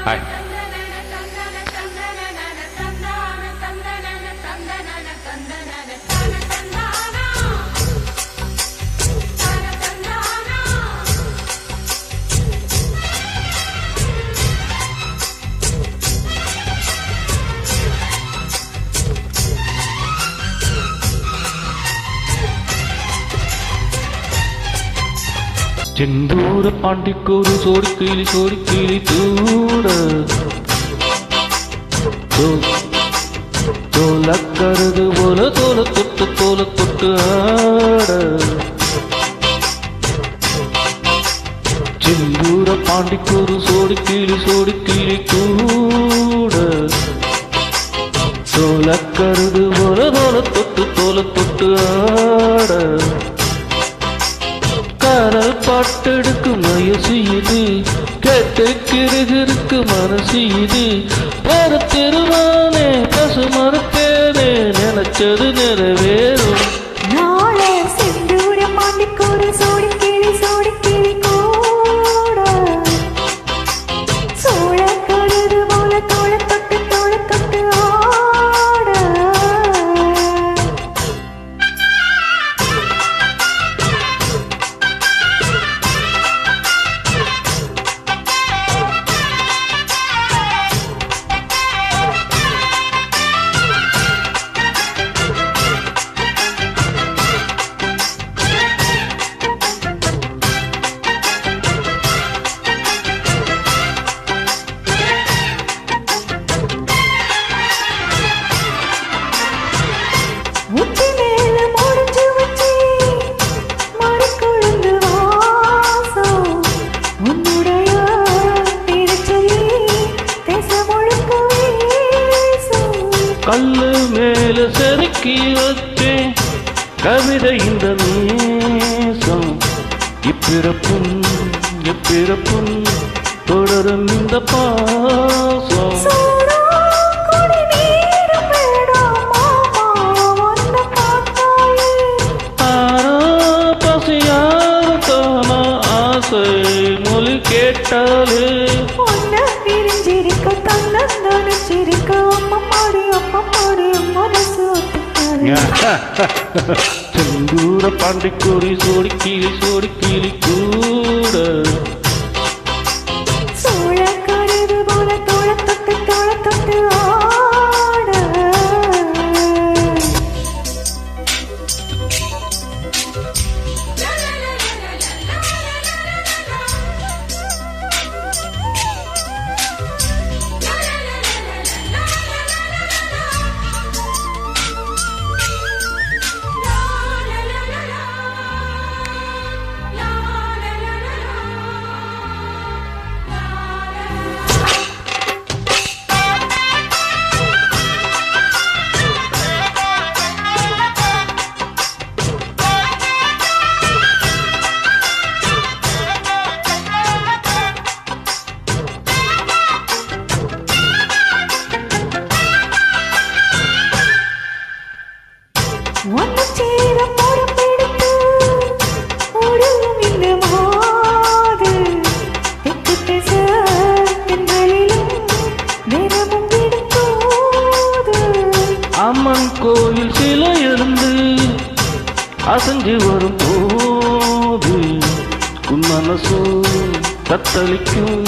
Hi. செந்தூர பாண்டிக்கொரு சோடி கிளி தூட தோலக்கருது போல தோல தொட்டு ஆட செந்தூர பாண்டிக்கொரு சோடி கிளி தூட தோலக்கருது போல தோல தொட்டு ஆட காரல் பாட்டெடுக்கு வயசு இது கேட்டு கிருகிருக்கு மனசு இது வர திருவானே பசு மறுத்தேனே நினைச்சது நிறைவேறும் நாளே செந்தூர பாண்டிக்கொரு சோடி கிளி கூட சோழ கருது போல தோள தொட்டு ஆட கல்லு மேல செருக்கி வச்சேன் கவிதை இந்த நேசம் இப்பிறப்பும் தொடரும் இந்த பாசம் ஆரோ பசியார தான ஆசை மொழி கேட்டாலே செந்தூர பாண்டிக்கொரு சோடி கிளி கூட சோழ கருது போல தோள தொட்டு ஆட ஒன்று சேர பொறுப்பெடுத்து ஒருவும் இந்த மாது தெற்கு திச பெண்களிலும் நிறமும் பிடித்தோது அம்மன் கோயில் சிலை இருந்து அசைஞ்சு வரும் போது உன் மனசோ தத்தளிக்கும்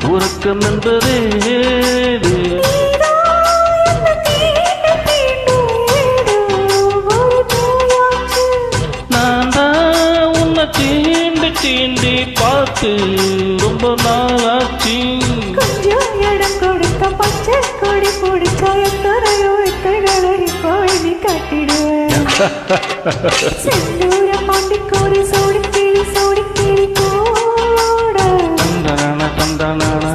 உறக்கம் என்பதே தீண்டி பார்த்து ரொம்ப நாளாச்சு கொஞ்சம் இடம் கொடுத்த பச்சை கொடி பிடிச்சா எத்தனையோ எத்தைகளை போய் நீ கட்டிடுவேன் செந்தூர பாண்டிக்கொரு சோடி கிளி கூட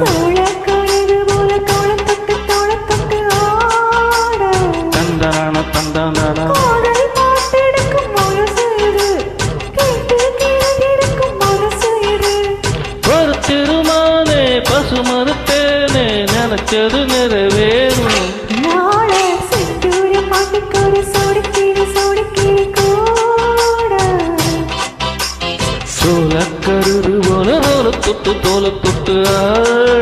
சோழ கருது போல தோள தொட்டு ஆட காதல் பாட்டெடுக்கும் மனசு இது திருமானே பசு மறுத்தேனே நினைச்சது நிறைவேறும் நாளே செந்தூர பாண்டிக்கொரு சோடி கிளி கூட சோழக்கருது போல தோல தொட்டு ஆட